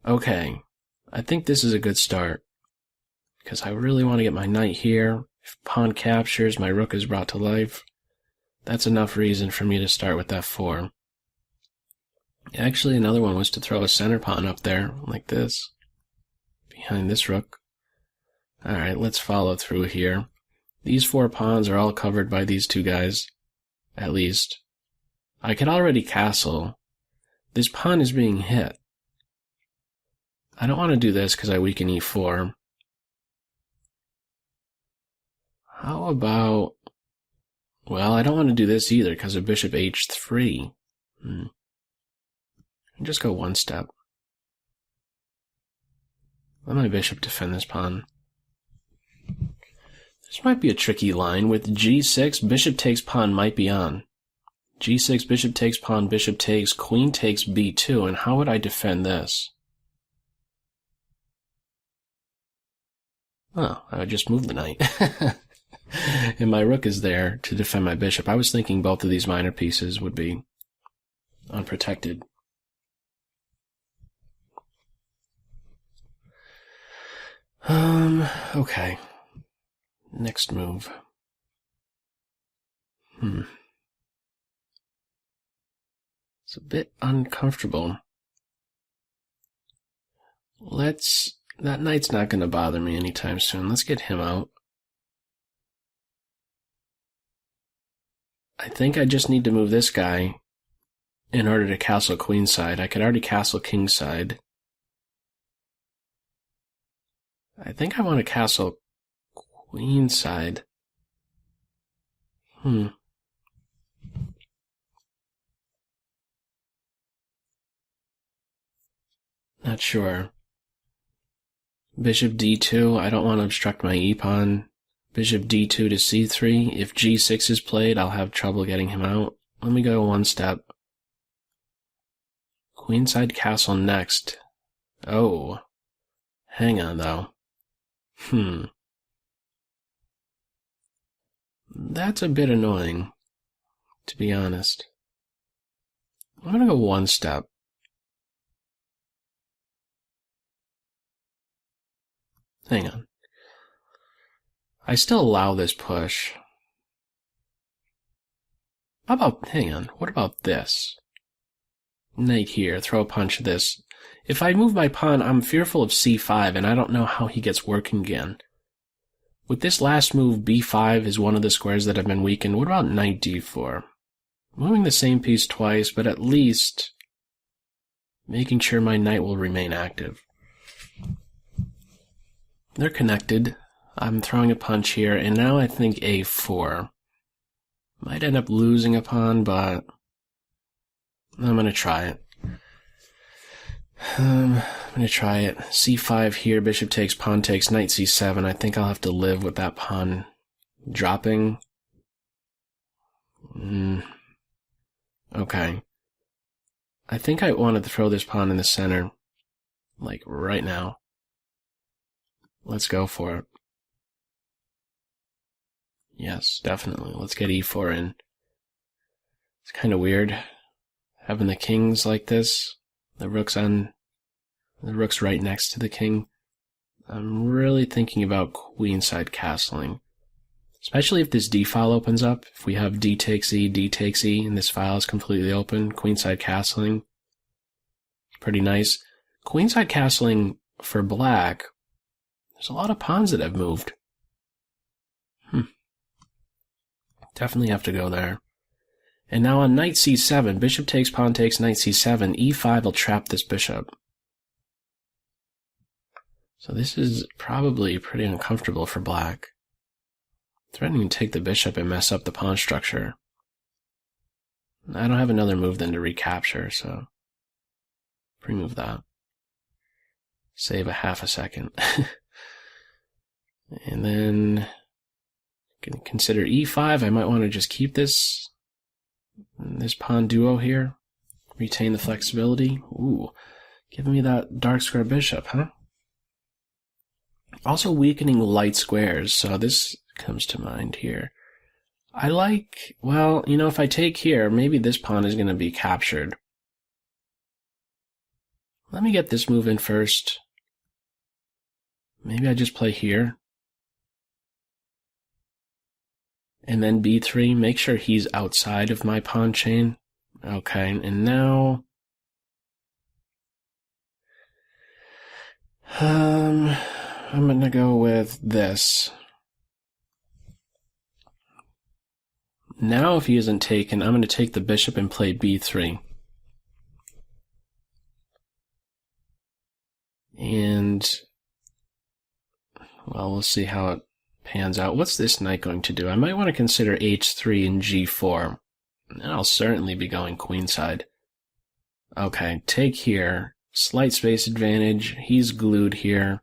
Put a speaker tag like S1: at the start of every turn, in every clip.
S1: Okay, I think this is a good start, because I really want to get my knight here. If pawn captures, my rook is brought to life. That's enough reason for me to start with f4. Actually, another one was to throw a center pawn up there, like this, behind this rook. Alright, let's follow through here. These 4 pawns are all covered by these 2 guys, at least. I could already castle. This pawn is being hit. I don't want to do this because I weaken e4. How about... Well, I don't want to do this either because of bishop h3. Just go one step. Let my bishop defend this pawn. This might be a tricky line. With g6, bishop takes pawn might be on. g6, bishop takes pawn, bishop takes, queen takes b2, and how would I defend this? Oh, I would just move the knight. And my rook is there to defend my bishop. I was thinking both of these minor pieces would be unprotected. Okay. Next move. It's a bit uncomfortable. That knight's not going to bother me anytime soon. Let's get him out. I think I just need to move this guy in order to castle queenside. I could already castle kingside. I think I want to castle queenside. Not sure. Bishop d2, I don't want to obstruct my e-pawn. Bishop d2 to c3. If g6 is played, I'll have trouble getting him out. Let me go one step. Queenside castle next. Oh. Hang on, though. That's a bit annoying, to be honest. I'm gonna go one step. Hang on. I still allow this push. Hang on, what about this? Knight here, throw a punch at this. If I move my pawn, I'm fearful of c5, and I don't know how he gets working again. With this last move, b5 is one of the squares that have been weakened. What about knight d4? Moving the same piece twice, but at least making sure my knight will remain active. They're connected. I'm throwing a punch here, and now I think a4. Might end up losing a pawn, but I'm going to try it. c5 here, bishop takes, pawn takes, knight c7. I think I'll have to live with that pawn dropping. Okay. I think I wanted to throw this pawn in the center, like right now. Let's go for it. Yes, definitely. Let's get e4 in. It's kind of weird having the kings like this. The rook's right next to the king. I'm really thinking about queenside castling. Especially if this d file opens up. If we have d takes e, and this file is completely open, queenside castling. Pretty nice. Queenside castling for black, there's a lot of pawns that have moved. Definitely have to go there. And now on knight c7, bishop takes, pawn takes, knight c7, e5 will trap this bishop. So this is probably pretty uncomfortable for black. Threatening to take the bishop and mess up the pawn structure. I don't have another move then to recapture, so remove that. Save a half a second. And then can consider e5. I might want to just keep this pawn duo here. Retain the flexibility. Ooh, give me that dark square bishop, huh? Also weakening light squares, so this comes to mind here. I like, well, you know, if I take here, maybe this pawn is going to be captured. Let me get this move in first. Maybe I just play here. And then b3, make sure he's outside of my pawn chain. Okay, and now... I'm gonna go with this. Now if he isn't taken, I'm gonna take the bishop and play b3. And... well, we'll see how it pans out. What's this knight going to do? I might want to consider h3 and g4. And I'll certainly be going queenside. Okay, take here. Slight space advantage. He's glued here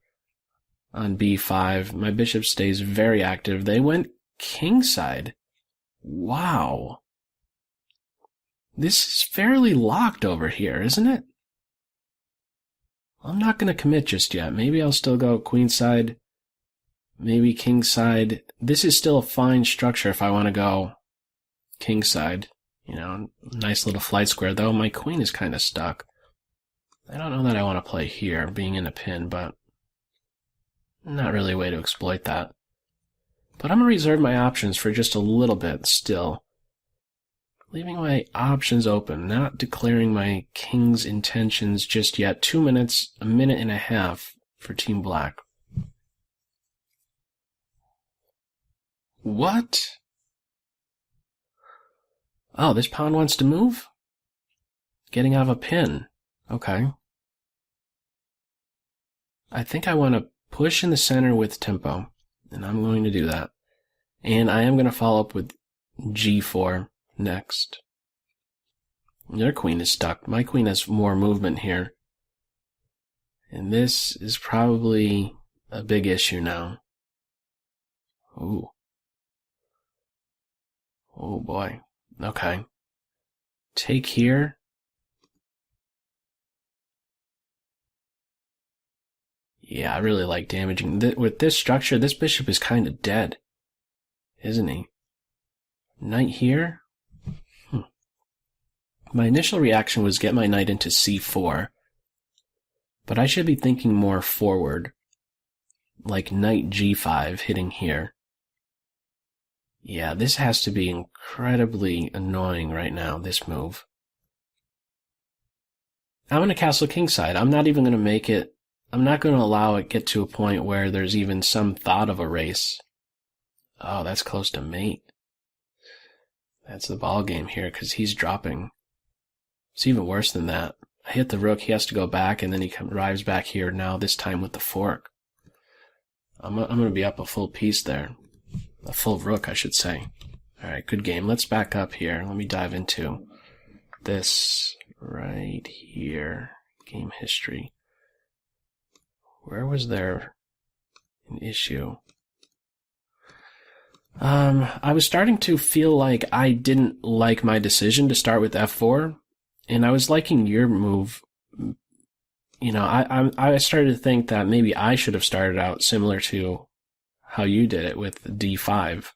S1: on b5. My bishop stays very active. They went kingside. Wow. This is fairly locked over here, isn't it? I'm not going to commit just yet. Maybe I'll still go queenside. Maybe kingside. This is still a fine structure if I want to go kingside. You know, nice little flight square, though my queen is kind of stuck. I don't know that I want to play here, being in a pin, but not really a way to exploit that. But I'm going to reserve my options for just a little bit still. Leaving my options open, not declaring my king's intentions just yet. 2 minutes, a minute and a half for Team Black. What? Oh, this pawn wants to move? Getting out of a pin. Okay. I think I want to push in the center with tempo, and I'm going to do that. And I am going to follow up with g4 next. Their queen is stuck. My queen has more movement here. And this is probably a big issue now. Ooh. Oh boy. Okay. Take here. Yeah, I really like damaging. With this structure, this bishop is kind of dead, isn't he? Knight here. My initial reaction was get my knight into c4, but I should be thinking more forward, like knight g5 hitting here. Yeah, this has to be incredibly annoying right now, this move. I'm going to castle kingside. I'm not even going to make it. I'm not going to allow it get to a point where there's even some thought of a race. Oh, that's close to mate. That's the ball game here, because he's dropping. It's even worse than that. I hit the rook, he has to go back, and then he arrives back here now, this time with the fork. I'm going to be up a full piece there. A full rook, I should say. Alright, good game. Let's back up here. Let me dive into this right here. Game history. Where was there an issue? I was starting to feel like I didn't like my decision to start with f4, and I was liking your move. You know, I started to think that maybe I should have started out similar to how you did it with d5,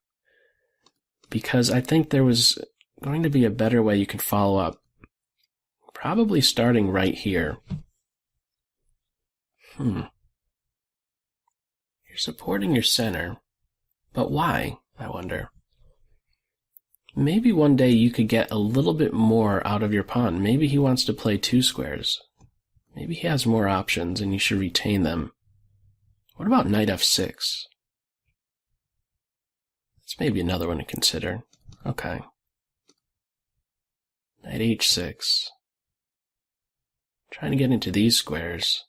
S1: because I think there was going to be a better way you could follow up, probably starting right here. You're supporting your center, but why, I wonder? Maybe one day you could get a little bit more out of your pawn. Maybe he wants to play 2 squares. Maybe he has more options and you should retain them. What about knight f6? That's maybe another one to consider. Okay. Knight h6. Trying to get into these squares.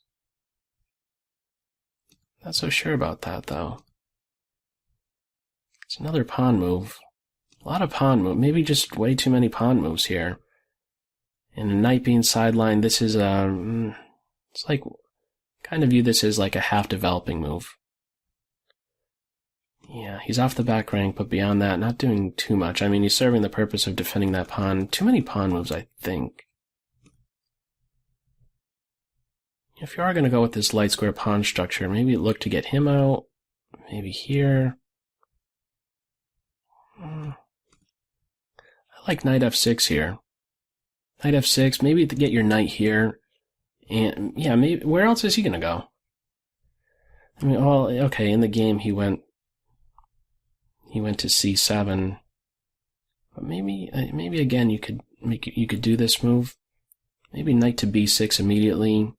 S1: Not so sure about that, though. It's another pawn move. A lot of pawn move. Maybe just way too many pawn moves here. And a knight being sidelined, this is it's like, kind of view this as like a half-developing move. Yeah, he's off the back rank, but beyond that, not doing too much. I mean, he's serving the purpose of defending that pawn. Too many pawn moves, I think. If you are going to go with this light square pawn structure, maybe look to get him out. Maybe here. I like knight f6 here. Knight f6, maybe to get your knight here. And, yeah, maybe, where else is he gonna go? I mean, well, okay, in the game he went to c7. But maybe again you could do this move. Maybe knight to b6 immediately.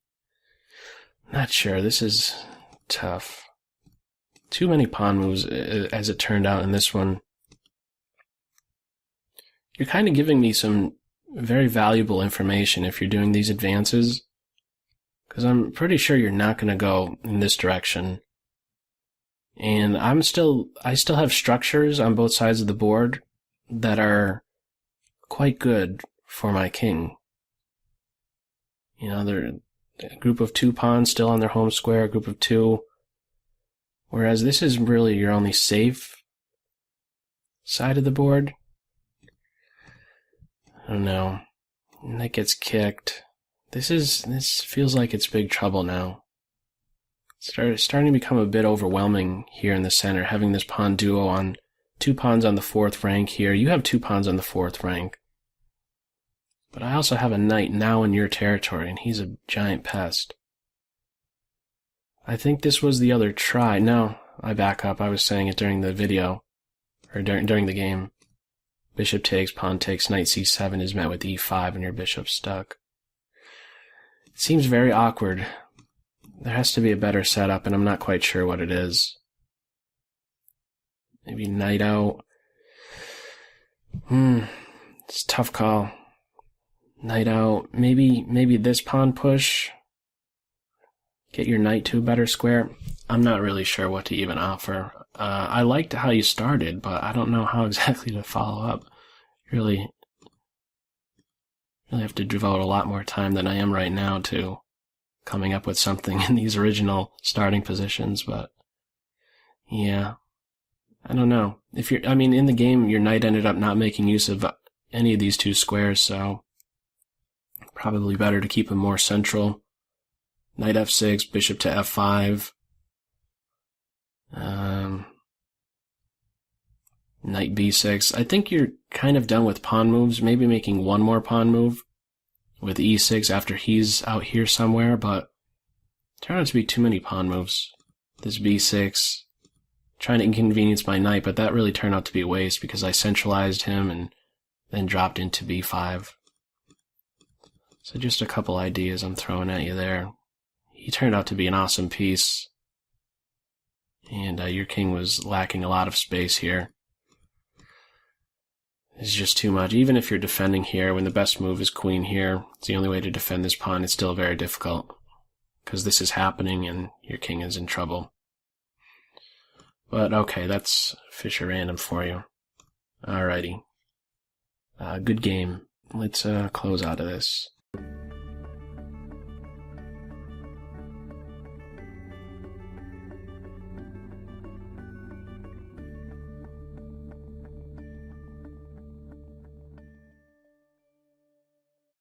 S1: Not sure. This is tough. Too many pawn moves, as it turned out in this one. You're kind of giving me some very valuable information if you're doing these advances, because I'm pretty sure you're not going to go in this direction. And I still have structures on both sides of the board that are quite good for my king. You know, they're a group of 2 pawns still on their home square, a group of 2. Whereas this is really your only safe side of the board. I don't know. Knight gets kicked. This feels like it's big trouble now. It's starting to become a bit overwhelming here in the center, having this pawn duo on 2 pawns on the 4th rank here. You have 2 pawns on the 4th rank. But I also have a knight now in your territory, and he's a giant pest. I think this was the other try. No, I back up. I was saying it during the video, or during the game. Bishop takes, pawn takes, knight c7 is met with e5, and your bishop's stuck. It seems very awkward. There has to be a better setup, and I'm not quite sure what it is. Maybe knight out. It's a tough call. Knight out. Maybe this pawn push. Get your knight to a better square. I'm not really sure what to even offer. I liked how you started, but I don't know how exactly to follow up. Really have to devote a lot more time than I am right now to coming up with something in these original starting positions, but yeah, I don't know. In the game, your knight ended up not making use of any of these 2 squares, so probably better to keep him more central. Knight f6, bishop to f5. Knight b6. I think you're kind of done with pawn moves, maybe making one more pawn move with e6 after he's out here somewhere, but it turned out to be too many pawn moves. This b6, trying to inconvenience my knight, but that really turned out to be a waste because I centralized him and then dropped into b5. So just a couple ideas I'm throwing at you there. He turned out to be an awesome piece, and your king was lacking a lot of space here. It's just too much. Even if you're defending here, when the best move is queen here, it's the only way to defend this pawn. It's still very difficult, because this is happening and your king is in trouble. But okay, that's Fischer random for you. Alrighty. Good game. Let's close out of this.